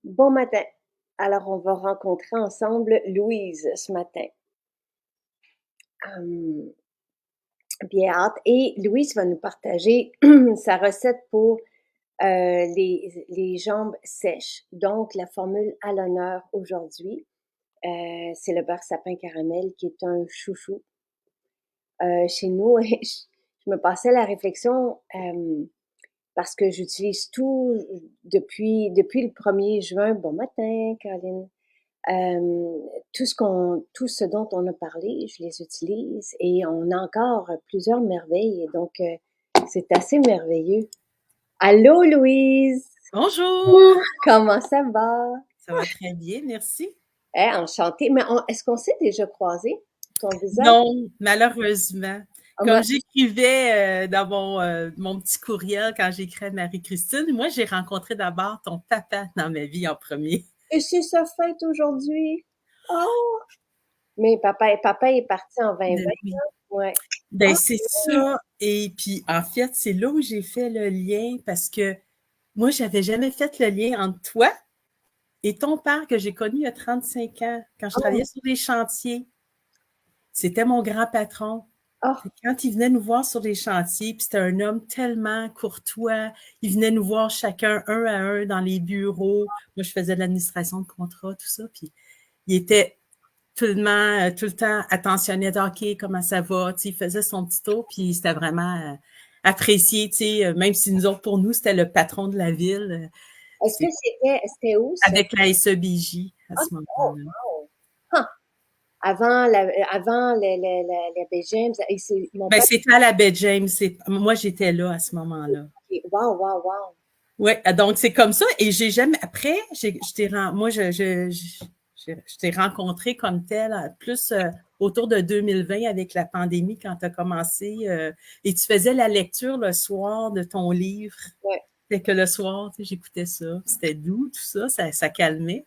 Bon matin. Alors, on va rencontrer ensemble Louise ce matin. Hum, Bien hâte. Et Louise va nous partager sa recette pour les jambes sèches. Donc, la formule à l'honneur aujourd'hui, c'est le beurre sapin caramel qui est un chouchou chez nous. Et je me passais la réflexion parce que j'utilise tout depuis le 1er juin. Bon matin, Caroline. Tout ce dont on a parlé, je les utilise et on a encore plusieurs merveilles. Et donc, c'est assez merveilleux. Allô, Louise! Bonjour! Comment ça va? Ça va très bien, merci. Enchantée. Mais est-ce qu'on s'est déjà croisé? Ton visage? Non, malheureusement. Moi, Comme j'écrivais dans mon petit courriel quand j'écris à Marie-Christine, moi, j'ai rencontré d'abord ton papa dans ma vie en premier. et c'est sa fête aujourd'hui. Oh! Mais papa est parti en 2020. Ben oui. Ouais. Ben, Ah, c'est oui. ça. Et puis, en fait, c'est là où j'ai fait le lien parce que moi, j'avais jamais fait le lien entre toi et ton père que j'ai connu il y a 35 ans, quand je Oh, travaillais sur les chantiers. C'était mon grand patron. oh, Quand il venait nous voir sur les chantiers, puis c'était un homme tellement courtois, il venait nous voir chacun un à un dans les bureaux. Moi, je faisais de l'administration de contrat, tout ça, puis il était tout le temps attentionné de OK, comment ça va, tu sais, il faisait son petit tour, puis c'était vraiment apprécié, tu sais, même si nous autres, pour nous, c'était le patron de la ville, est-ce que c'était où ça? avec la SEBJ à Ah, ce oh, moment-là. wow. Huh. Avant la baie James, mon Ben, père, c'était à la baie James, moi, j'étais là à ce moment-là. wow, wow, wow. Oui, donc c'est comme ça. Et j'ai jamais. Après, moi, je t'ai rencontré comme tel, plus autour de 2020 avec la pandémie quand tu as commencé. Et tu faisais la lecture le soir de ton livre. Ouais. Fait que le soir, tu sais, j'écoutais ça. C'était doux, tout ça, ça calmait.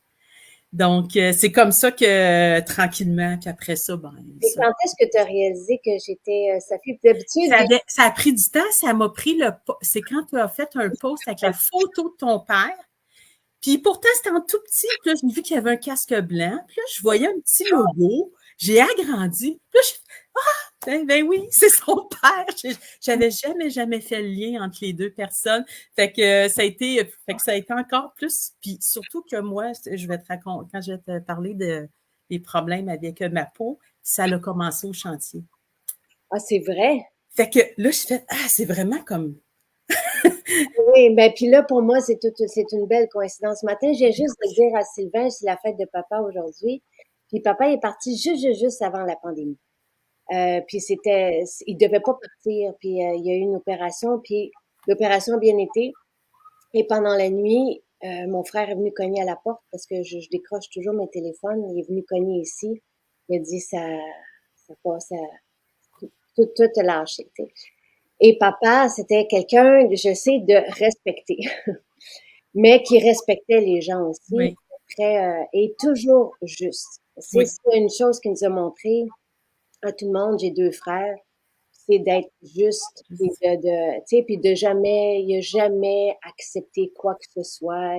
Donc, c'est comme ça que tranquillement, puis après ça, ben, Et quand est-ce que tu as réalisé que j'étais sa fille? D'habitude, ça a pris du temps, ça m'a pris c'est quand tu as fait un post avec la photo de ton père. Puis pourtant, c'était en tout petit. Puis là, j'ai vu qu'il y avait un casque blanc. Puis là, je voyais un petit logo. J'ai agrandi. Puis là, ben oui, c'est son père. J'avais jamais fait le lien entre les deux personnes. Fait que ça a été encore plus. Puis surtout que moi, je vais te raconter, quand je vais te parler des problèmes avec ma peau, ça a commencé au chantier. ah, c'est vrai. Fait que là, je fais, c'est vraiment comme, Oui, ben puis là, pour moi, c'est une belle coïncidence. Ce matin, j'ai juste de dire à Sylvain, c'est la fête de papa aujourd'hui. Puis papa est parti juste avant la pandémie. Puis il devait pas partir. Puis il y a eu une opération. Puis l'opération a bien été. Et pendant la nuit, mon frère est venu cogner à la porte parce que je décroche toujours mes téléphones. Il est venu cogner ici. Il a dit ça passe, tout a lâché. Tu sais. Et papa, c'était quelqu'un, je sais, de respecter, mais qui respectait les gens aussi, oui, et toujours juste. C'est oui. une chose qu'il nous a montré à tout le monde. J'ai 2 frères, c'est d'être juste et tu sais, puis il a jamais accepté quoi que ce soit.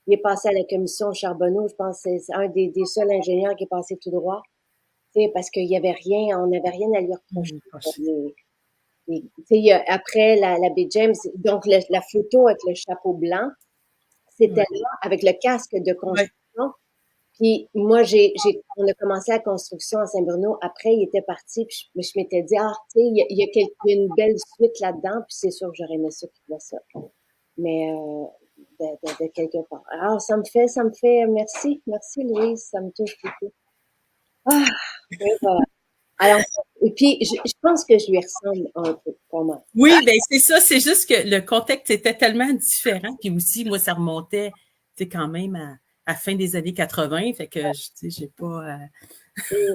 Il est passé à la commission Charbonneau, je pense que c'est un des seuls ingénieurs qui est passé tout droit, tu sais, parce qu'il y avait rien, on n'avait rien à lui reprocher. Tu sais, après la baie James, donc la photo avec le chapeau blanc, c'était Ouais, là avec le casque de ouais. construction. Puis moi, on a commencé la construction à Saint-Bruno. Après, il était parti. Puis je m'étais dit, tu sais, il y a une belle suite là-dedans. Puis c'est sûr que j'aurais aimé ça qu'il voit ça. Mais de quelque part. Alors, merci Louise, ça me touche beaucoup. Ah, oui, voilà. Alors, et puis, je pense que je lui ressemble un peu, pas mal. Oui, ben c'est ça, c'est juste que le contexte était tellement différent. Puis aussi, moi, ça remontait, tu sais, quand même à fin des années 80. Fait que, tu sais, j'ai pas. Mm.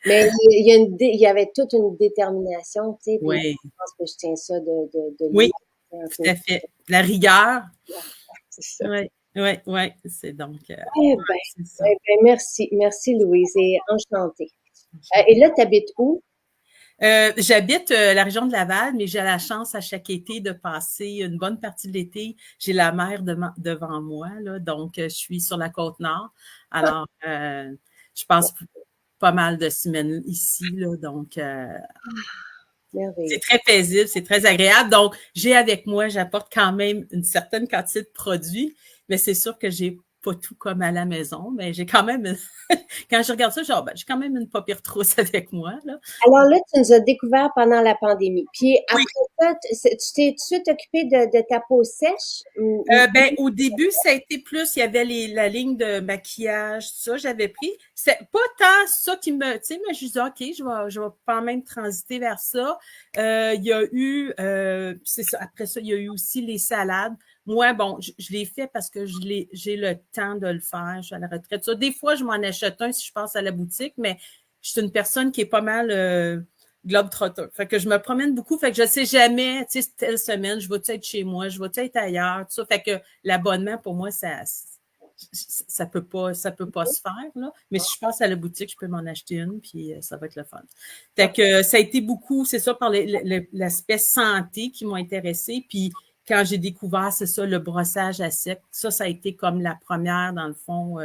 Mais il y avait toute une détermination, tu sais, puis Oui, je pense que je tiens ça de lui, oui, un tout peu. à fait. La rigueur. C'est ça. Oui, oui, c'est donc, Eh ouais, ben, c'est ça. merci. Merci, Louise. Et enchantée. Et là, tu habites où? J'habite la région de Laval, mais j'ai la chance à chaque été de passer une bonne partie de l'été. J'ai la mer devant moi, là, donc je suis sur la côte nord. Alors, je passe pas mal de semaines ici, là, donc c'est Merveilleux. très paisible, c'est très agréable. Donc, j'ai avec moi, j'apporte quand même une certaine quantité de produits, mais c'est sûr que j'ai pas tout comme à la maison, mais j'ai quand même, quand je regarde ça, genre, ben, j'ai quand même une pas pire trousse avec moi, là. Alors là, tu nous as découvert pendant la pandémie. Puis Oui. après ça, tu t'es tout de suite occupé de ta peau sèche? Ben, au début, ça a été plus, il y avait la ligne de maquillage, ça, j'avais pris. C'est pas tant ça qui me, tu sais, mais je me dis, OK, je vais quand même transiter vers ça. Il y a eu, c'est ça, après ça, il y a eu aussi les salades. Moi, bon, je l'ai fait parce que j'ai le temps de le faire. Je suis à la retraite. Ça, des fois, je m'en achète un si je passe à la boutique, mais je suis une personne qui est pas mal, globe-trotter. Fait que je me promène beaucoup, fait que je sais jamais, tu sais, telle semaine, je vais être chez moi, je vais être ailleurs, tout ça. Fait que l'abonnement, pour moi, ça peut pas se faire, là. Mais si je passe à la boutique, je peux m'en acheter une, puis ça va être le fun. Fait que ça a été beaucoup, c'est ça, par l'aspect santé qui m'a intéressée, puis quand j'ai découvert, c'est ça, le brossage à sec, ça a été comme la première, dans le fond,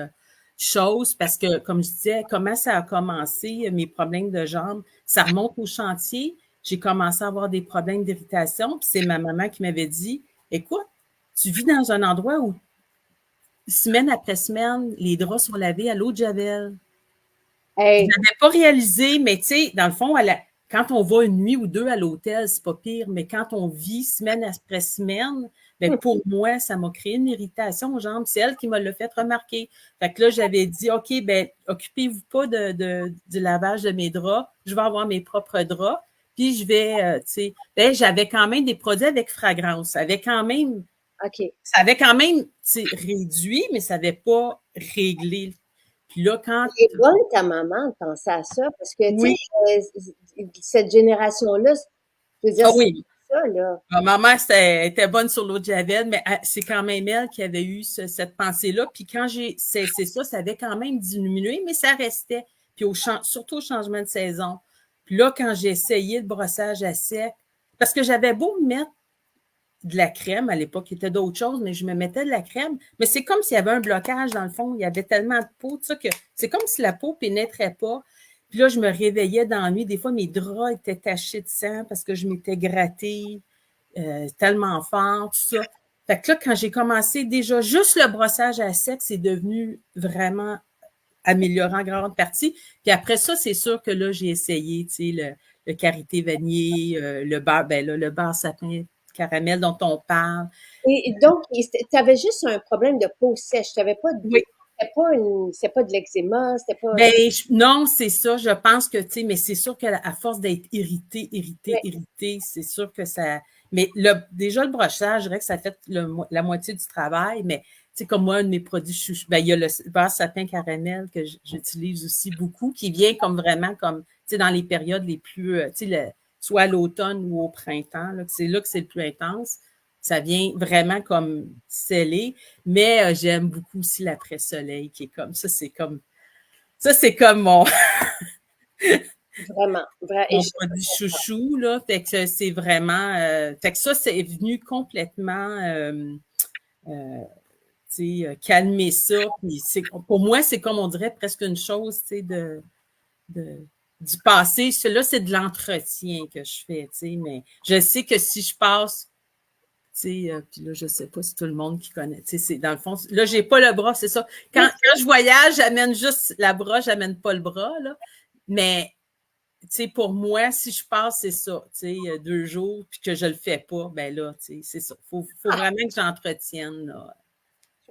chose, parce que, comme je disais, comment ça a commencé, mes problèmes de jambes, ça remonte au chantier. J'ai commencé à avoir des problèmes d'irritation. Puis c'est ma maman qui m'avait dit, écoute, tu vis dans un endroit où, semaine après semaine, les draps sont lavés à l'eau de Javel. Je Hey, n'avais pas réalisé, mais tu sais, dans le fond, quand on va une nuit ou deux à l'hôtel, c'est pas pire, mais quand on vit semaine après semaine, ben pour moi, ça m'a créé une irritation aux jambes. C'est elle qui me l'a fait remarquer. Fait que là, j'avais dit, OK, ben, occupez-vous pas du lavage de mes draps. Je vais avoir mes propres draps. Puis je vais, tu sais, ben, j'avais quand même des produits avec fragrance. OK. Ça avait quand même, tu sais, réduit, mais ça n'avait pas réglé. Puis là, quand, Elle est bonne, ta maman, de penser à ça, parce que, tu oui, sais, cette génération-là, je veux dire, ah c'est oui, ça, là. ma mère était bonne sur l'eau de Javel, mais c'est quand même elle qui avait eu cette pensée-là. Puis quand j'ai cessé ça, ça avait quand même diminué, mais ça restait. Puis surtout au changement de saison. Puis là, quand j'ai essayé le brossage à sec, parce que j'avais beau mettre de la crème à l'époque, il y était d'autres choses, mais je me mettais de la crème. Mais c'est comme s'il y avait un blocage dans le fond. Il y avait tellement de peau, tout ça, que c'est comme si la peau pénétrait pas. Puis là, je me réveillais dans la nuit. Des fois, mes draps étaient tachés de sang parce que je m'étais grattée tellement fort, tout ça. Fait que là, quand j'ai commencé déjà juste le brossage à sec, c'est devenu vraiment améliorant en grande partie. Puis après ça, c'est sûr que là, j'ai essayé, tu sais, le karité vanillé, le beurre, ben là, le beurre sapin caramel dont on parle. Et donc, tu avais juste un problème de peau sèche. Tu avais pas Oui. c'était pas de l'eczéma, c'était pas, Ben, non, c'est ça. Je pense que, tu sais, mais c'est sûr qu'à force d'être ouais, irrité, c'est sûr que ça. Mais déjà, le brochage, je dirais que ça fait la moitié du travail, mais tu sais, comme moi, un de mes produits chouchou, ben, il y a le beurre sapin caramel que j'utilise aussi beaucoup, qui vient comme vraiment comme, tu sais, dans les périodes les plus, tu sais, soit à l'automne ou au printemps, là, c'est là que c'est le plus intense. Ça vient vraiment comme scellé, mais j'aime beaucoup aussi l'après-soleil qui est comme ça, c'est comme vraiment, et mon produit chouchou, là. Fait que c'est vraiment. Fait que ça, c'est venu complètement calmer ça. Puis pour moi, c'est comme on dirait presque une chose, tu sais, de, du passé. Là, c'est de l'entretien que je fais, tu sais, mais je sais que si je passe. Puis là, je sais pas si tout le monde qui connaît. C'est dans le fond, là, j'ai pas le bras, c'est ça. Quand je voyage, j'amène juste la bras, j'amène pas le bras, là. Mais pour moi, si je passe, c'est ça, 2 jours, puis que je le fais pas, ben là, c'est ça. Faut vraiment que j'entretienne, là.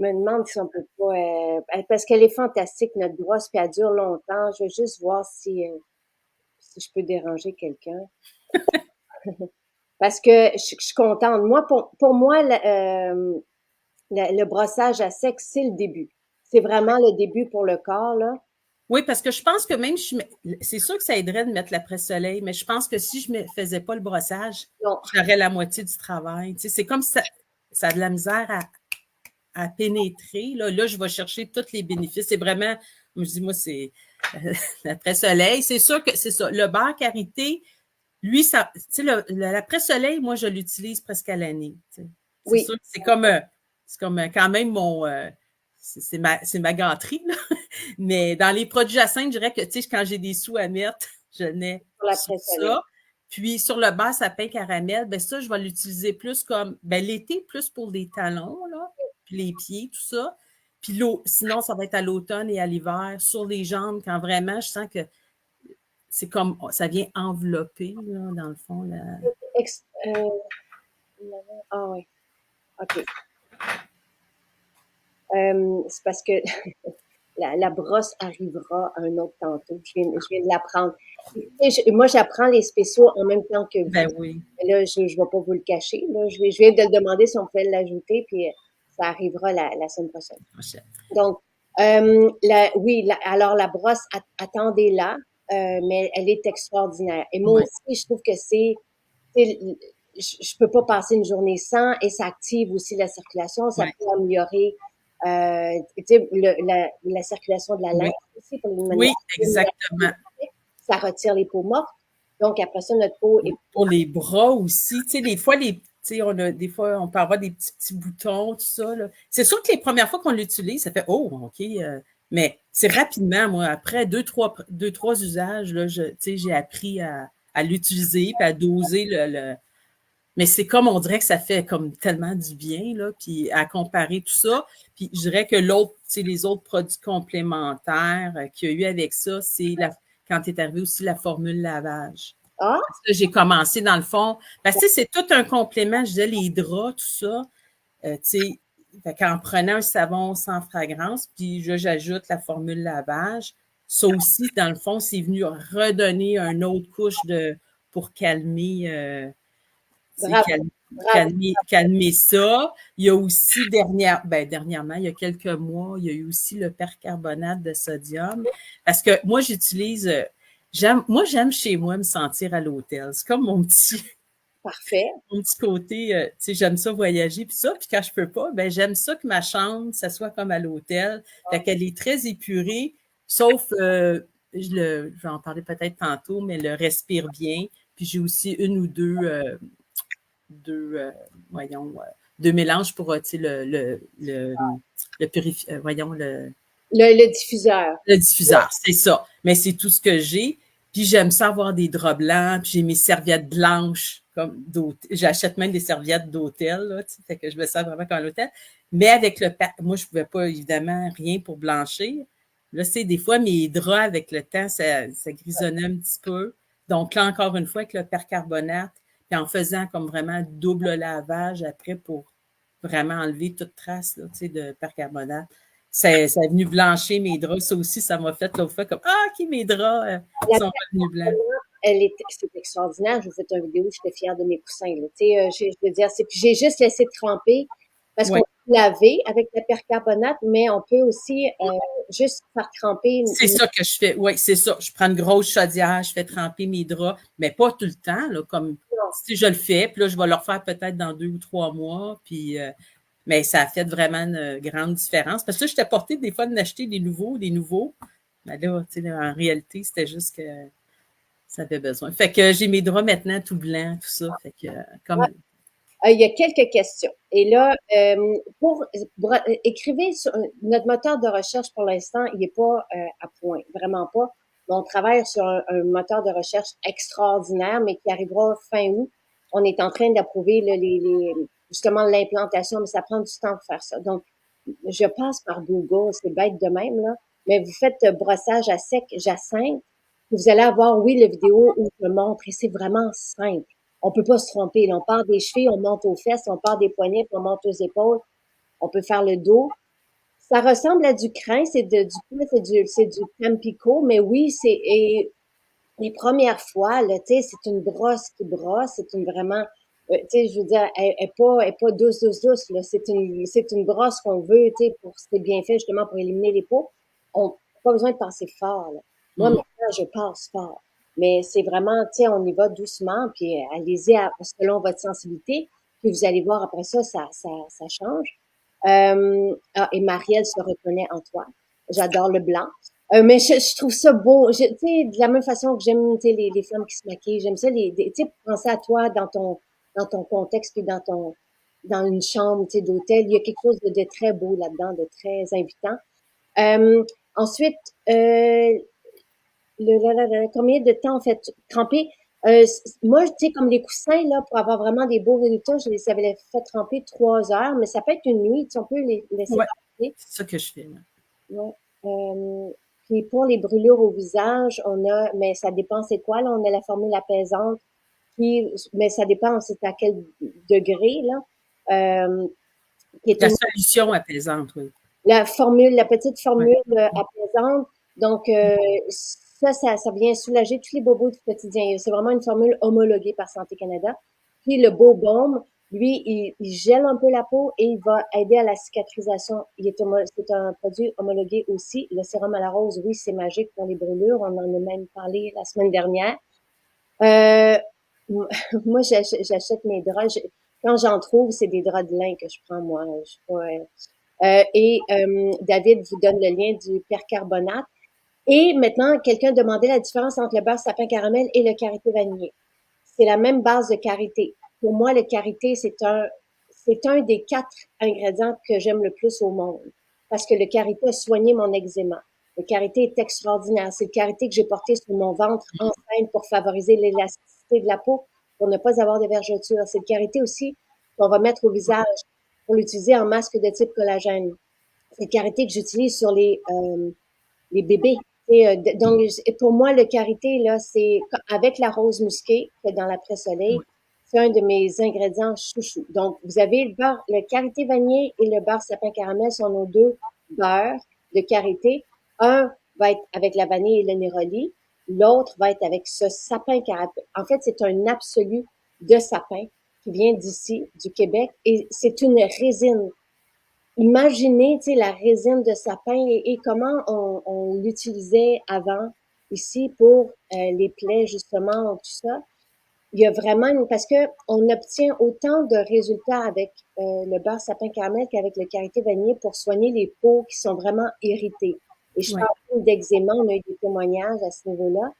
je me demande si on peut pas, parce qu'elle est fantastique, notre brosse, puis elle dure longtemps. Je veux juste voir si je peux déranger quelqu'un. Parce que je suis contente. Moi, pour moi, le brossage à sec, c'est le début. C'est vraiment le début pour le corps, là. Oui, parce que je pense que même c'est sûr que ça aiderait de mettre l'après-soleil, mais je pense que si je ne faisais pas le brossage, Non. j'aurais la moitié du travail. C'est comme si ça a de la misère à pénétrer, là, je vais chercher tous les bénéfices. C'est vraiment, je dis, moi, c'est l'après-soleil. C'est sûr que c'est ça. Le beurre karité, lui, ça, tu sais, l'après-soleil, moi, je l'utilise presque à l'année. C'est Oui. sûr que c'est comme quand même mon, c'est ma gâterie, là. Mais dans les produits Jacinthe, je dirais que, tu sais, quand j'ai des sous à mettre, je n'ai Pour sur l'après-soleil. ça. Puis sur le beurre sapin caramel, ben ça, je vais l'utiliser plus comme, ben l'été, plus pour les talons, là, puis les pieds, tout ça. Puis sinon, ça va être à l'automne et à l'hiver, sur les jambes, quand vraiment, je sens que c'est comme, ça vient envelopper, là, dans le fond, là. Ex- euh, ah oui, OK. C'est parce que la brosse arrivera un autre tantôt. Je viens de l'apprendre. Moi, j'apprends les spéciaux en même temps que vous. Ben oui. Là, je ne vais pas vous le cacher. Là. Je viens de le demander si on pouvait l'ajouter, puis ça arrivera la semaine prochaine. Donc, oui, alors la brosse, attendez-la, mais elle est extraordinaire. Et moi aussi, je trouve que je peux pas passer une journée sans, et ça active aussi la circulation, ça peut améliorer la circulation de la langue aussi pour Oui, exactement. ça retire les peaux mortes. Donc après ça, notre peau est pour les bras aussi, tu sais, des fois des fois on peut avoir des petits boutons, tout ça là. C'est sûr que les premières fois qu'on l'utilise, ça fait oh ok, mais c'est rapidement moi après deux trois usages là, tu sais, j'ai appris à l'utiliser puis à doser mais c'est comme on dirait que ça fait comme tellement du bien là, puis à comparer tout ça, puis je dirais que l'autre, tu sais, les autres produits complémentaires qu'il y a eu avec ça, c'est quand est arrivé aussi la formule lavage. Ah, J'ai commencé dans le fond. Parce que c'est tout un complément, je disais, les draps, tout ça. Tu sais, en prenant un savon sans fragrance, puis j'ajoute la formule lavage. Ça aussi, dans le fond, c'est venu redonner une autre couche pour calmer, bravo, bravo. calmer ça. Il y a aussi dernièrement, il y a quelques mois, il y a eu aussi le percarbonate de sodium. Parce que moi, j'utilise, j'aime chez moi me sentir à l'hôtel. C'est comme Parfait. mon petit côté, tu sais, j'aime ça voyager puis ça. Puis quand je peux pas, ben j'aime ça que ma chambre, ça soit comme à l'hôtel. Fait qu'elle est très épurée, sauf, je vais en parler peut-être tantôt, mais le respire bien. Puis j'ai aussi une ou voyons, deux mélanges pour, tu sais, voyons, Le diffuseur. le diffuseur, c'est ça. Mais c'est tout ce que j'ai. Puis j'aime ça avoir des draps blancs, puis j'ai mes serviettes blanches comme d'hôtel. J'achète même des serviettes d'hôtel, là, tu sais, fait que je me sers vraiment comme à l'hôtel. Mais avec moi, je pouvais pas, évidemment, rien pour blanchir. Là, c'est des fois, mes draps, avec le temps, ça grisonnait un petit peu. Donc là, encore une fois, avec le percarbonate, puis en faisant comme vraiment double lavage après pour vraiment enlever toute trace, là, tu sais, de percarbonate. Ça est venu blanchir mes draps. Ça aussi, ça m'a fait l'autre fois comme ah, OK, mes draps La sont revenus blancs. c'est extraordinaire. Je vous fais une vidéo, j'étais fière de mes coussins. Là. Je veux dire, puis j'ai juste laissé tremper parce qu'on Ouais. peut laver avec le percarbonate, mais on peut aussi juste faire tremper. C'est ça que je fais. Oui, c'est ça. Je prends une grosse chaudière, je fais tremper mes draps, mais pas tout le temps, là, comme si je le fais, puis là, je vais le refaire peut-être dans 2 ou 3 mois, puis mais ça a fait vraiment une grande différence. Parce que là, j'étais portée des fois d'acheter des nouveaux. Mais là, tu sais, en réalité, c'était juste que ça avait besoin. Fait que j'ai mes draps maintenant tout blancs, tout ça. Fait que comme Il y a quelques questions. Et là, écrivez sur notre moteur de recherche pour l'instant, il n'est pas à point, vraiment pas. Mais on travaille sur un moteur de recherche extraordinaire, mais qui arrivera fin août. On est en train d'approuver justement l'implantation, mais ça prend du temps pour faire ça. Donc, je passe par Google, c'est bête de même, là, mais vous faites brossage à sec Jacinthe, vous allez avoir, oui, la vidéo où je montre, et c'est vraiment simple. On peut pas se tromper. Là. On part des chevilles, on monte aux fesses, on part des poignets, puis on monte aux épaules. On peut faire le dos. Ça ressemble à du crin, c'est du Tampico, mais oui, et les premières fois, là, tu sais, c'est une brosse qui brosse, c'est une vraiment, tu sais, je veux dire, elle est pas douce, là. C'est une brosse qu'on veut, tu sais, c'est bien fait justement pour éliminer les peaux. On n'a pas besoin de passer fort, là. Moi, maintenant, je passe fort. Mais c'est vraiment, tu sais, on y va doucement, puis allez-y selon votre sensibilité, puis vous allez voir après ça, ça change. Et Marielle se reconnaît en toi. J'adore le blanc. Mais je trouve ça beau. Tu sais, de la même façon que j'aime, tu sais, les femmes qui se maquillent, j'aime ça, tu sais, penser à toi dans ton contexte puis dans une chambre, tu sais, d'hôtel. Il y a quelque chose de très beau là-dedans, de très invitant. Euh, ensuite, combien de temps, en fait, tremper? Moi, tu sais, comme les coussins, là, pour avoir vraiment des beaux résultats, je les avais fait tremper 3 heures, mais ça peut être une nuit, tu sais, on peut les laisser Ouais, tremper. c'est ça que je fais. Ouais. Ouais. Puis pour les brûlures au visage, mais ça dépend c'est quoi, là, on a la formule apaisante, puis, mais ça dépend c'est à quel degré, là, qui est La une solution apaisante, oui. la petite Ouais. formule apaisante. Donc, ça vient soulager tous les bobos du quotidien. C'est vraiment une formule homologuée par Santé Canada. Puis le Beau Baume, lui, il gèle un peu la peau et il va aider à la cicatrisation. C'est un produit homologué aussi. Le sérum à la rose, oui, c'est magique pour les brûlures. On en a même parlé la semaine dernière. Euh, moi, j'achète mes draps. Quand j'en trouve, c'est des draps de lin que je prends, moi. Je sais pas, David vous donne le lien du percarbonate. Et maintenant, quelqu'un demandait la différence entre le beurre sapin caramel et le karité vanillé. C'est la même base de karité. Pour moi, le karité, c'est un des 4 ingrédients que j'aime le plus au monde. Parce que le karité a soigné mon eczéma. Le karité est extraordinaire. C'est le karité que j'ai porté sur mon ventre enceinte pour favoriser l'élasticité de la peau, pour ne pas avoir de vergetures. C'est le karité aussi qu'on va mettre au visage pour l'utiliser en masque de type collagène. C'est le karité que j'utilise sur les bébés. Donc, pour moi, le karité, là, c'est avec la rose musquée, que dans l'après-soleil, c'est un de mes ingrédients chouchou. Donc, vous avez le karité vanillé et le beurre sapin caramel sont nos 2 beurres de karité. Un va être avec la vanille et le néroli. L'autre va être avec ce sapin caramel. En fait, c'est un absolu de sapin qui vient d'ici, du Québec, et c'est une résine. Imaginez, tu sais, la résine de sapin et comment on l'utilisait avant ici pour les plaies, justement, tout ça. Il y a vraiment parce que on obtient autant de résultats avec le beurre sapin caramel qu'avec le karité vanillé pour soigner les peaux qui sont vraiment irritées. Et je Ouais. parle d'eczéma, on a eu des témoignages à ce niveau-là.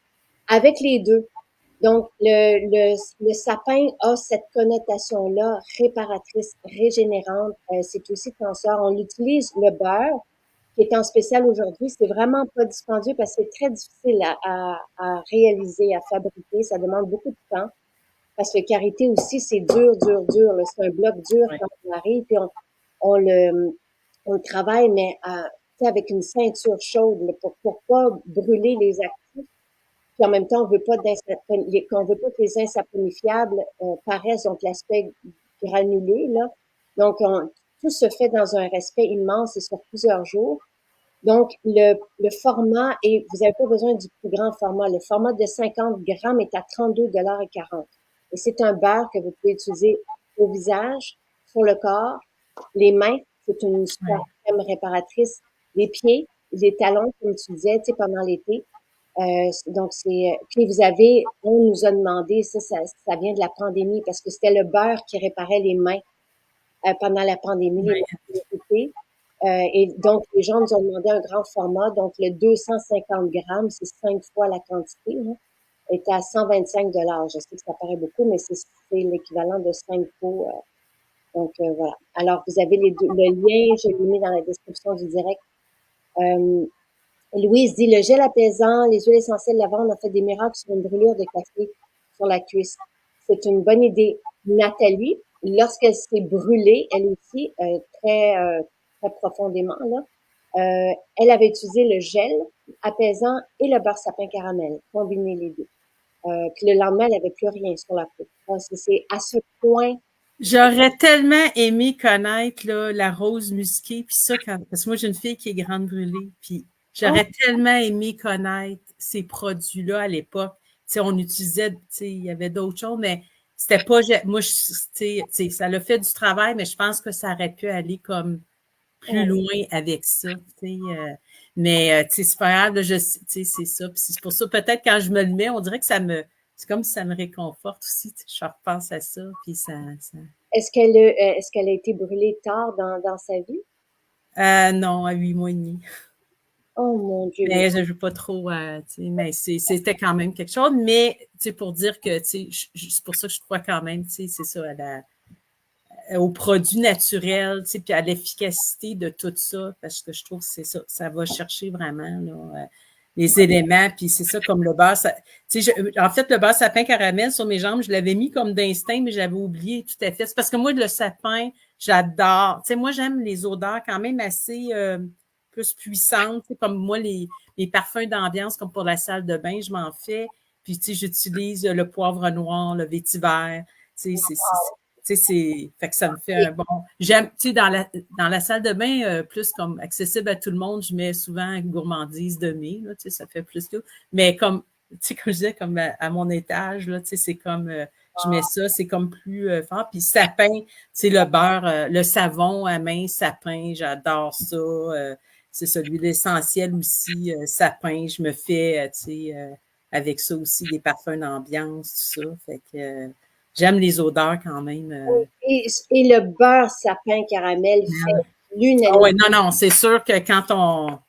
Avec les deux, donc, le sapin a cette connotation-là réparatrice, régénérante. C'est aussi tenseur. On utilise le beurre, qui est en spécial aujourd'hui. C'est vraiment pas dispendieux parce que c'est très difficile à réaliser, à fabriquer. Ça demande beaucoup de temps. Parce que le karité aussi, c'est dur, dur, dur. C'est un bloc dur Ouais. quand on arrive. Puis on le, on le travaille, mais avec une ceinture chaude là, pour pas brûler les actifs. Puis en même temps, qu'on veut pas que les insaponifiables paraissent, donc l'aspect granulé, là. Donc, tout se fait dans un respect immense et sur plusieurs jours. Donc, le format, et vous n'avez pas besoin du plus grand format. Le format de 50 grammes est à 32,40 $. Et c'est un beurre que vous pouvez utiliser au visage, sur le corps, les mains, c'est une super Ouais. crème réparatrice, les pieds, les talons, comme tu disais, tu sais, pendant l'été. Donc, puis vous avez, on nous a demandé, ça vient de la pandémie, parce que c'était le beurre qui réparait les mains pendant la pandémie, les Ouais. mains irritées. Et donc, les gens nous ont demandé un grand format. Donc, le 250 grammes, c'est 5 fois la quantité, hein, est à 125 $. Je sais que ça paraît beaucoup, mais c'est l'équivalent de 5 pots. Donc, voilà. Alors, vous avez le lien, je l'ai mis dans la description du direct. Euh, Louise dit, le gel apaisant, les huiles essentielles de lavande ont fait des miracles sur une brûlure de café sur la cuisse. C'est une bonne idée. Nathalie, lorsqu'elle s'est brûlée, elle aussi, très profondément, là, elle avait utilisé le gel apaisant et le beurre sapin caramel, combiner les deux. Puis le lendemain, elle n'avait plus rien sur la peau. C'est à ce point. J'aurais tellement aimé connaître là, la rose musquée, puis ça, parce que moi, j'ai une fille qui est grande brûlée, puis Oh, j'aurais tellement aimé connaître ces produits-là à l'époque. Tu sais, on utilisait, tu sais, il y avait d'autres choses, mais c'était pas, moi, tu sais, ça l'a fait du travail, mais je pense que ça aurait pu aller comme plus oh, loin avec ça, tu sais. Mais, tu sais, c'est pas grave, là, tu sais, c'est ça. Puis c'est pour ça, peut-être quand je me le mets, on dirait que c'est comme si ça me réconforte aussi, tu sais, je repense à ça, puis ça est-ce qu'elle a été brûlée tard dans sa vie? Non, à 8 mois et demi. Oh mon Dieu, mais Mais je veux pas trop, tu sais, mais c'était quand même quelque chose. Mais, tu sais, pour dire que, tu sais, c'est pour ça que je crois quand même, tu sais, c'est ça, aux produits naturels, tu sais, puis à l'efficacité de tout ça, parce que je trouve que c'est ça, ça va chercher vraiment, là, les éléments, puis c'est ça, comme le beurre, tu sais, en fait, le beurre sapin caramel sur mes jambes, je l'avais mis comme d'instinct, mais j'avais oublié tout à fait. C'est parce que moi, le sapin, j'adore. Tu sais, moi, j'aime les odeurs quand même assez plus puissantes, tu sais, comme moi, les parfums d'ambiance, comme pour la salle de bain, je m'en fais. Puis, tu sais, j'utilise le poivre noir, le vétiver. Tu sais, tu sais, fait que ça me fait un bon. J'aime, tu sais, dans la salle de bain, plus comme accessible à tout le monde, je mets souvent gourmandise de mai, là, tu sais, ça fait plus tout. Mais comme, tu sais, comme je disais, comme à mon étage, là, tu sais, c'est comme, je mets ça, c'est comme plus fort. Puis sapin, tu sais, le beurre, le savon à main, sapin, j'adore ça. C'est celui l'essentiel aussi, sapin, je me fais, tu sais, avec ça aussi, des parfums d'ambiance, tout ça. Fait que j'aime les odeurs quand même. et le beurre sapin caramel fait Ah ouais, l'unanimité. non, non, c'est sûr que quand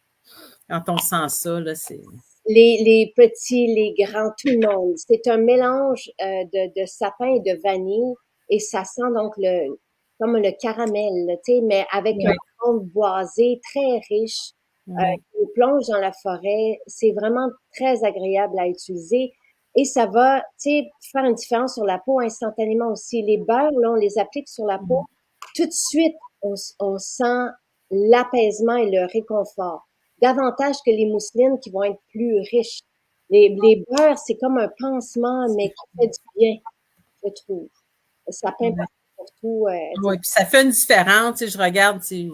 on sent ça, là, c'est. Les petits, les grands, tout le monde. C'est un mélange de sapin et de vanille et ça sent donc comme le caramel, là, tu sais, mais avec un Ouais, fond boisé très riche. ouais. On plonge dans la forêt. C'est vraiment très agréable à utiliser et ça va, tu sais, faire une différence sur la peau instantanément aussi. Les beurres, là, on les applique sur la peau. Tout de suite, on sent l'apaisement et le réconfort davantage que les mousselines qui vont être plus riches. Les beurres, c'est comme un pansement, mais qui fait du bien, je trouve. Ça peint Ouais. partout pour tout. Oui, puis ça fait une différence. Tu sais, je regarde, tu sais,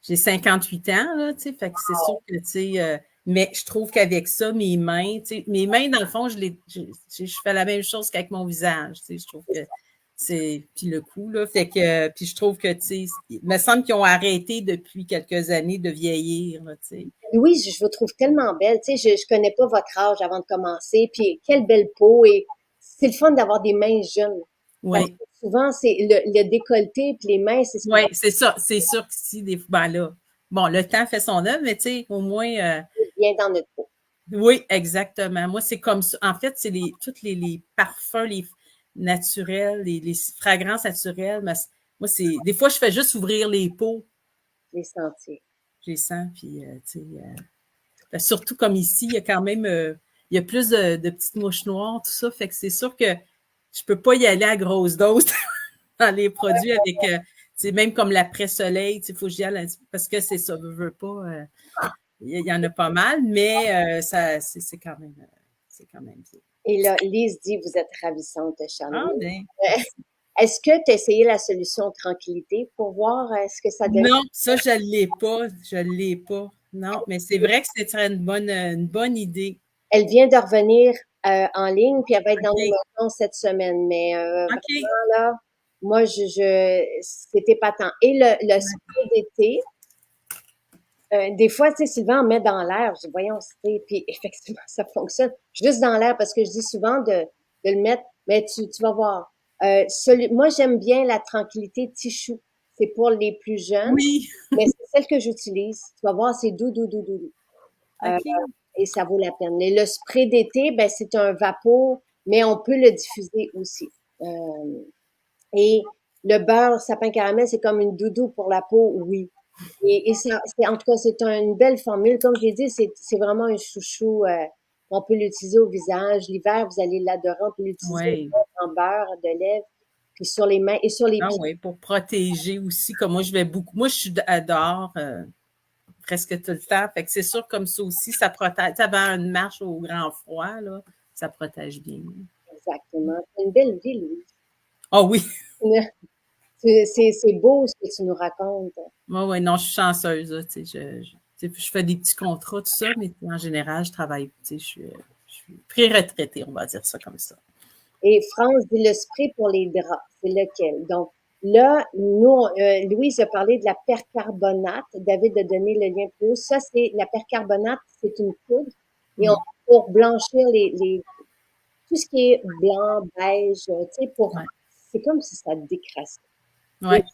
j'ai 58 ans, là, tu sais, fait que c'est sûr que, tu sais, mais je trouve qu'avec ça, mes mains, dans le fond, je fais la même chose qu'avec mon visage, tu sais, je trouve que puis le cou, là, fait que, puis je trouve que, tu sais, il me semble qu'ils ont arrêté depuis quelques années de vieillir, là, tu sais. Louise, je vous trouve tellement belle. Tu sais, je connais pas votre âge avant de commencer, puis quelle belle peau. Et c'est le fun d'avoir des mains jeunes. Parce Oui, que souvent, c'est le décolleté, puis les mains, c'est ce qui oui, c'est ça, c'est sûr que si, ben là, bon, le temps fait son œuvre, mais tu sais, au moins, vient dans notre peau. oui, exactement. Moi, c'est comme ça. En fait, c'est tous les parfums, les naturels, les fragrances naturelles. Moi, des fois, je fais juste ouvrir les pots, Les sentir. je les sens, puis, tu sais, surtout comme ici, il y a quand même, il y a plus de petites mouches noires, tout ça. Fait que c'est sûr que je peux pas y aller à grosse dose dans les produits avec, tu sais, même comme l'après-soleil, tu sais, faut que j'y aille, parce que c'est ça, veux pas, il y en a pas mal, mais c'est quand même bien. Et là, Lise dit, vous êtes ravissante, Ah, Charlene. ben, Euh, Est-ce que tu as essayé la solution tranquillité pour voir ce que ça donne? non, ça, je l'ai pas. Je l'ai pas. Non, mais c'est vrai que c'est une bonne idée. Elle vient de revenir en ligne, puis elle va être dans nos OK. maisons cette semaine. Mais OK. vraiment, là, moi, c'était épatant. Et le Ouais. spray d'été, des fois, tu sais, Sylvain en met dans l'air. Je dis, voyons, c'était, puis effectivement, ça fonctionne. Juste dans l'air, parce que je dis souvent de le mettre, mais tu vas voir. Moi, j'aime bien la tranquillité Tichou. C'est pour les plus jeunes, Oui. mais c'est celle que j'utilise. Tu vas voir, c'est doux, doux, doux, doux, doux. OK. Et ça vaut la peine. Et le spray d'été, ben, c'est un vapeau, mais on peut le diffuser aussi. Et le beurre sapin caramel, c'est comme une doudou pour la peau, oui. Et ça, en tout cas, c'est une belle formule. Comme j'ai dit, c'est vraiment un chouchou. On peut l'utiliser au visage. L'hiver, vous allez l'adorer. On peut l'utiliser Oui. en beurre de lèvres, puis sur les mains et sur les Ah pieds. oui, pour protéger aussi, comme moi, je vais beaucoup. Moi, je suis dehors presque tout le temps. Fait que c'est sûr, comme ça aussi, ça protège. Tu sais, avant une marche au grand froid, là, ça protège bien. Exactement. C'est une belle vie, Louis. Ah oui. C'est beau ce que tu nous racontes. Oui, oui, non, je suis chanceuse, là, tu sais, tu sais, je fais des petits contrats, tout ça, mais en général, je travaille, tu sais, je suis pré-retraitée, on va dire ça comme ça. Et France dit le spray pour les draps, c'est lequel? Donc, là, nous, Louise a parlé de la percarbonate. David a donné le lien plus haut. Ça, c'est la percarbonate, c'est une poudre. Et Mm. pour blanchir tout ce qui est blanc, beige, tu sais, Ouais. c'est comme si ça décrassait. Ouais.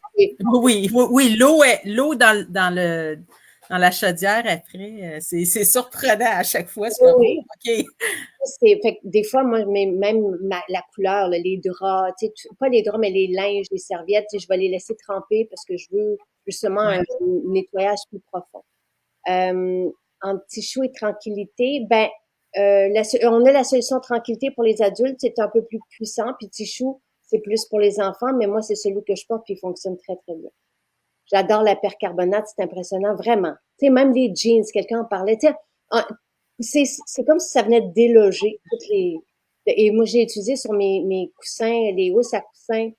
Oui, l'eau dans la chaudière après, c'est surprenant à chaque fois. C'est comme, Oui, oh, OK. fait que des fois, moi, même la couleur, là, les draps, tu sais, pas les draps, mais les linges, les serviettes, tu sais, je vais les laisser tremper parce que je veux justement Ouais. un nettoyage plus profond. Euh, en petit chou et tranquillité, ben, on a la solution tranquillité pour les adultes, c'est un peu plus puissant, puis petit chou, c'est plus pour les enfants, mais moi, c'est celui que je porte, puis il fonctionne très, très bien. J'adore la percarbonate, c'est impressionnant, vraiment. Tu sais, même les jeans, quelqu'un en parlait, tu sais, c'est comme si ça venait de déloger toutes les... Et moi, j'ai utilisé sur mes coussins, les housses à coussins,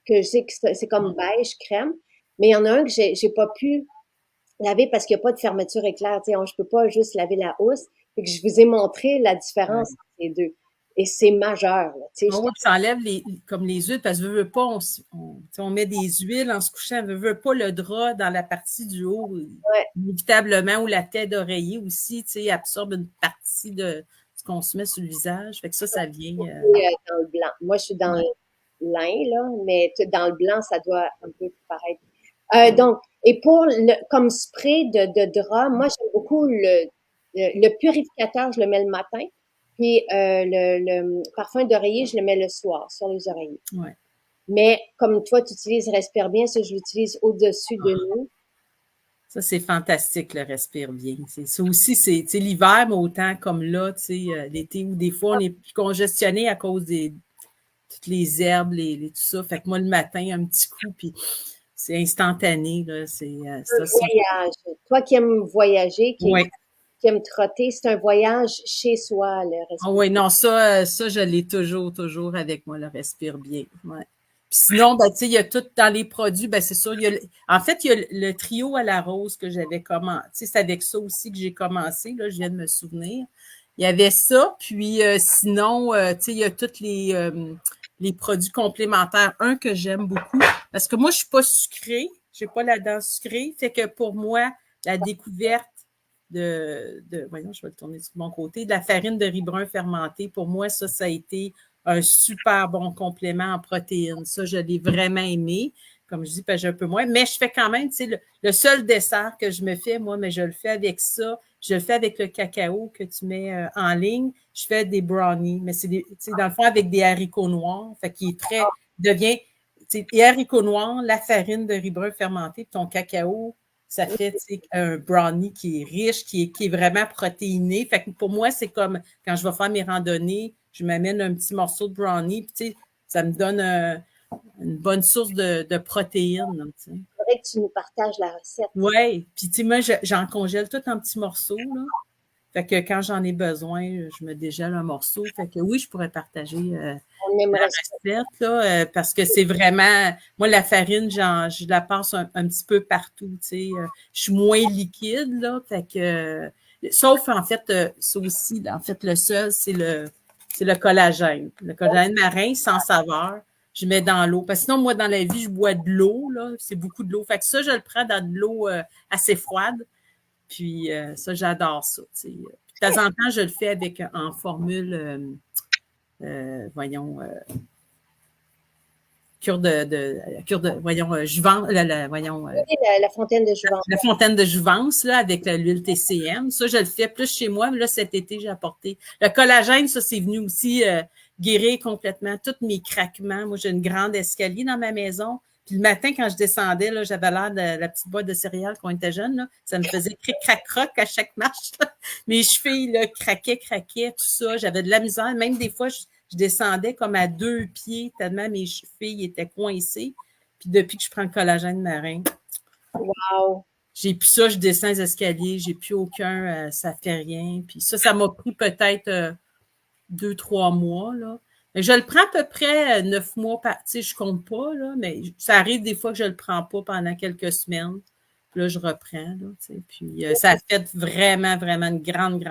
que je sais que c'est comme beige, crème, mais il y en a un que j'ai pas pu laver parce qu'il n'y a pas de fermeture éclair. Tu sais, je peux pas juste laver la housse. Fait que je vous ai montré la différence Ouais. entre les deux. Et c'est majeur, là. Tu sais, Oui, puis ça enlève comme les huiles, parce que veut pas, on met des huiles en se couchant, veut pas le drap dans la partie du haut, ouais, inévitablement, ou la tête d'oreiller aussi, absorbe une partie de ce qu'on se met sur le visage. Fait que ça vient. dans le blanc. Moi, je suis dans le Ouais. lin, là, mais dans le blanc, ça doit un peu paraître. Donc, et comme spray de drap, moi, j'aime beaucoup le purificateur, je le mets le matin. Puis le parfum d'oreiller, je le mets le soir sur les oreillers. Ouais. Mais comme toi, tu utilises Respire bien, ça, je l'utilise au-dessus de nous. Ça, c'est fantastique, le respire bien. Ça aussi, c'est l'hiver, mais autant comme là, l'été, où des fois, on est plus congestionné à cause des toutes les herbes, tout ça. Fait que moi, le matin, un petit coup, puis c'est instantané, là. Un Ça. voyage. Toi qui aimes voyager, Oui. qui aime trotter, c'est un voyage chez soi, le Ah Respire. oui, non, ça, je l'ai toujours avec moi, le respire bien. Ouais. Puis sinon, ben, tu sais, il y a tout dans les produits, ben, c'est sûr, en fait, il y a le trio à la rose que j'avais commencé. C'est avec ça aussi que j'ai commencé, là, je viens de me souvenir. Il y avait ça, puis sinon, tu sais, il y a tous les produits complémentaires. Un que j'aime beaucoup, parce que moi, je suis pas sucrée, j'ai pas la dent sucrée, fait que pour moi, la découverte voyons, je vais le tourner du bon côté, de la farine de riz brun fermentée. Pour moi, ça a été un super bon complément en protéines. Ça, je l'ai vraiment aimé. Comme je dis, j'ai un peu moins. Mais je fais quand même, tu sais, le seul dessert que je me fais, moi, mais je le fais avec ça. Je le fais avec le cacao que tu mets en ligne. Je fais des brownies, mais c'est dans le fond avec des haricots noirs. Fait qu'il est devient, les haricots noirs, la farine de riz brun fermenté, ton cacao, ça fait un brownie qui est riche, qui est vraiment protéiné. Fait que pour moi, c'est comme quand je vais faire mes randonnées, je m'amène un petit morceau de brownie, puis ça me donne une bonne source de protéines. Il faudrait que tu nous partages la recette. Oui, puis moi, j'en congèle tout en petits morceaux, là. Fait que quand j'en ai besoin, je me dégèle un morceau. Fait que oui, je pourrais partager On la aimerait ça. recette, là, parce que c'est vraiment... Moi, la farine, je la passe un petit peu partout, tu sais. Je suis moins liquide, là, fait que... sauf, en fait, ça aussi, en fait, le seul, c'est le collagène. Le collagène marin, sans saveur, je mets dans l'eau. Parce que sinon, moi, dans la vie, je bois de l'eau, là. C'est beaucoup de l'eau. Fait que ça, je le prends dans de l'eau assez froide. Puis ça, j'adore ça. Tu sais. De temps en temps, je le fais avec en formule, voyons, cure de voyons, Jouvence, voyons, Oui, la fontaine de Jouvence. la fontaine de Jouvence, là, avec l'huile TCM. Ça, je le fais plus chez moi, mais là, cet été, j'ai apporté. Le collagène, ça, c'est venu aussi guérir complètement tous mes craquements. Moi, j'ai une grande escalier dans ma maison. Puis le matin, quand je descendais, là, j'avais l'air de la petite boîte de céréales quand on était jeune. Là. Ça me faisait cric, crac, croc à chaque marche. Là. Mes chevilles là, craquaient, tout ça. J'avais de la misère. Même des fois, je descendais comme à 2 pieds tellement mes chevilles étaient coincées. Puis depuis que je prends le collagène marin, Wow. j'ai plus ça, je descends les escaliers, j'ai plus aucun, ça fait rien. Puis ça m'a pris peut-être 2, 3 mois, là. Mais je le prends à peu près 9 mois tu sais, je compte pas, là, mais ça arrive des fois que je le prends pas pendant quelques semaines. Puis là, je reprends, là, tu sais. Puis ça a fait vraiment, vraiment une grande.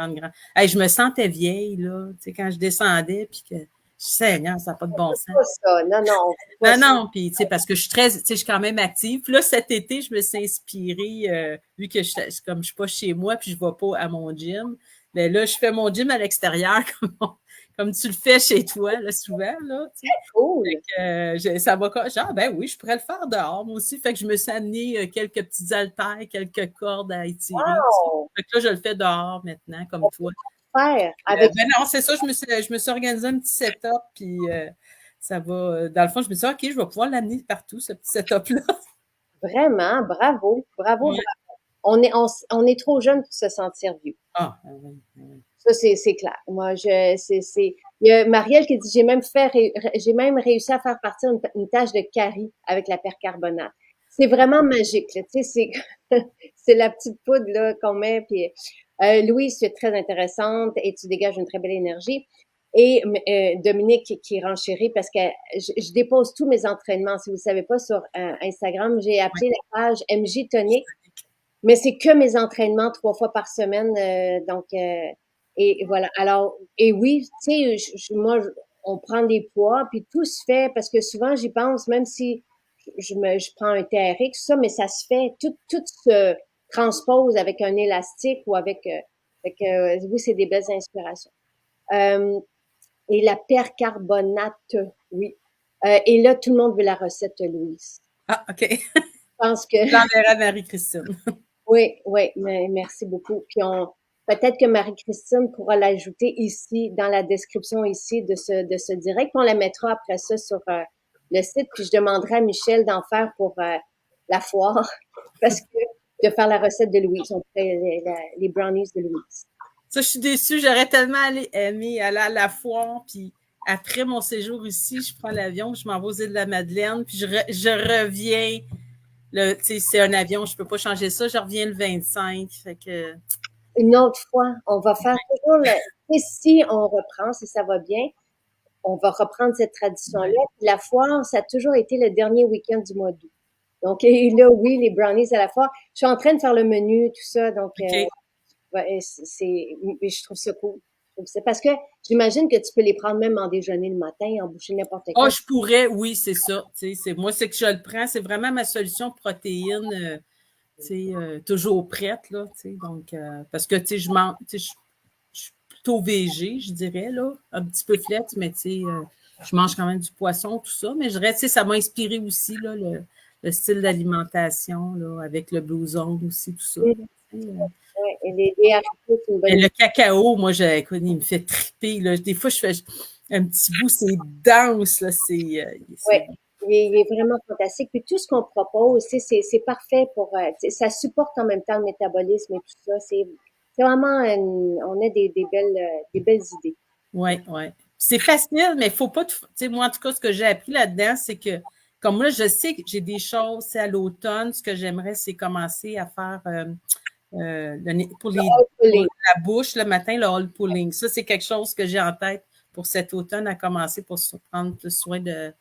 Hey, je me sentais vieille, là, tu sais, quand je descendais, puis que, Seigneur, ça n'a pas de bon sens. Pas ça. Non, non. Non, non, puis tu sais, parce que je suis tu sais, je suis quand même active. Puis là, cet été, je me suis inspirée, vu que comme je suis pas chez moi, puis je vais pas à mon gym, mais là, je fais mon gym à l'extérieur, comme tu le fais chez toi, là, souvent, là, tu sais. Cool. Ça va comme genre, ben oui, je pourrais le faire dehors, moi aussi. Fait que je me suis amené quelques petits haltères, quelques cordes à étirer, tu sais. Wow! Fait que là, je le fais dehors maintenant, comme toi. Faire avec Ben non, c'est ça, je me suis organisé un petit setup, puis ça va. Dans le fond, je me suis dit, OK, je vais pouvoir l'amener partout, ce petit setup-là. vraiment, bravo, bravo, bravo. Ouais. On est trop jeune pour se sentir vieux. Ah, oui, oui. Ça, c'est clair. Moi, il y a Marielle qui dit, j'ai même réussi à faire partir une tache de carie avec la percarbonate. C'est vraiment magique, là. Tu sais, c'est la petite poudre, là, qu'on met, puis, Louise, tu es très intéressante et tu dégages une très belle énergie. Et Dominique qui renchérit parce que je dépose tous mes entraînements. Si vous ne savez pas, sur Instagram, j'ai appelé la page MJ Tonic, mais c'est que mes entraînements 3 fois par semaine. Et voilà. Alors, et oui, tu sais, on prend des poids, puis tout se fait parce que souvent j'y pense, même si je prends un TRX, tout ça, mais ça se fait, tout se transpose avec un élastique ou oui, c'est des belles inspirations. Euh, et la percarbonate, oui. Et là, tout le monde veut la recette, Louise. Ah, OK. Je pense que J'enverrai à Marie-Christine. oui, oui, mais merci beaucoup. Puis peut-être que Marie-Christine pourra l'ajouter ici, dans la description ici de ce direct. On la mettra après ça sur le site. Puis je demanderai à Michel d'en faire pour la foire, parce que de faire la recette de Louise. On fait les brownies de Louise. Ça, je suis déçue. J'aurais tellement aimé aller à la foire, puis après mon séjour ici, je prends l'avion, je m'en vais aux îles de la Madeleine, puis je reviens. C'est un avion, je peux pas changer ça. Je reviens le 25. Fait que... Une autre fois, on va faire toujours et si on reprend, si ça va bien, on va reprendre cette tradition-là. Puis la foire, ça a toujours été le dernier week-end du mois d'août. Donc, et là, oui, les brownies à la foire. Je suis en train de faire le menu, tout ça. Donc, okay. Ouais, je trouve ça cool. Parce que j'imagine que tu peux les prendre même en déjeuner le matin, en boucher n'importe quoi. Oh, je pourrais, oui, c'est ça. Moi, c'est que je le prends. C'est vraiment ma solution protéine, toujours prête, là. Donc, parce que, je mange, je suis plutôt végé, je dirais, là. Un petit peu flette, mais, je mange quand même du poisson, tout ça. Mais je dirais, ça m'a inspiré aussi, là, le style d'alimentation, là, avec le Blue Zone aussi, tout ça. Ouais, et les haricots, c'est une bonne Et le cacao, moi, il me fait triper. Là. Des fois, je fais un petit bout, c'est dense. Là, ouais, il est vraiment fantastique. Puis tout ce qu'on propose, c'est parfait pour. Ça supporte en même temps le métabolisme et tout ça. C'est vraiment. On a des belles idées. Oui, oui. C'est facile, mais il ne faut pas. Tu sais, moi, en tout cas, ce que j'ai appris là-dedans, c'est que, comme moi, je sais que j'ai des choses, c'est à l'automne, ce que j'aimerais, c'est commencer à faire. Pour la bouche le matin, le all pulling. Ça, c'est quelque chose que j'ai en tête pour cet automne à commencer pour prendre plus soin de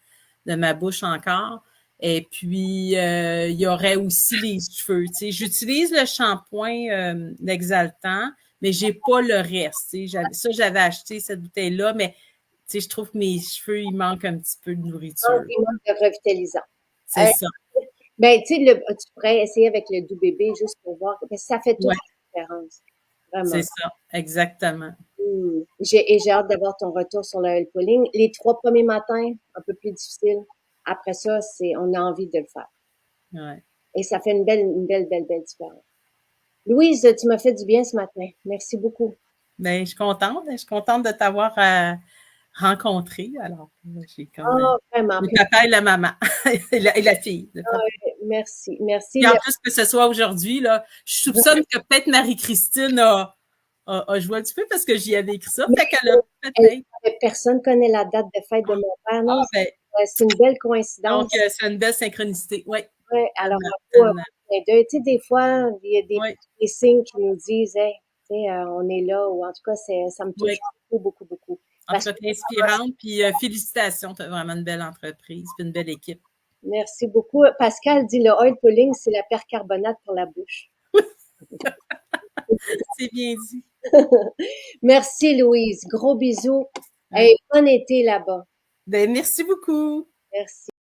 ma bouche encore. Et puis, il y aurait aussi les cheveux. Tu sais, j'utilise le shampoing l'exaltant, mais j'ai pas le reste. Tu sais, j'avais acheté cette bouteille-là, mais tu sais, je trouve que mes cheveux, il manque un petit peu de nourriture. Il manque de revitalisant. C'est ça. Ben, tu sais, tu pourrais essayer avec le doux bébé juste pour voir. Parce que ça fait toute la différence. Vraiment. C'est ça, exactement. J'ai hâte d'avoir ton retour sur le oil pulling. Les 3 premiers matins, un peu plus difficile. Après ça, on a envie de le faire. Ouais. Et ça fait une belle différence. Louise, tu m'as fait du bien ce matin. Merci beaucoup. Ben, je suis contente. Je suis contente de t'avoir rencontré. Alors, j'ai comme vraiment. le papa et la maman et la fille. Merci. Et en plus que ce soit aujourd'hui, là, je soupçonne que peut-être Marie-Christine a joué un petit peu parce que j'y avais écrit ça. Fait qu'elle a peut-être. Personne connaît la date de fête de mon père. Non, c'est une belle coïncidence. Donc, c'est une belle synchronicité. Oui. Oui, alors, tu sais, des fois, il y a des signes qui nous disent, hey, tu sais, on est là, ou en tout cas, ça me touche beaucoup, beaucoup. En tout cas, t'es inspirante, puis félicitations, tu as vraiment une belle entreprise, puis une belle équipe. Merci beaucoup. Pascal dit le oil pulling, c'est la percarbonate pour la bouche. C'est bien dit. Merci, Louise. Gros bisous. Et bon été là-bas. Ben, merci beaucoup. Merci.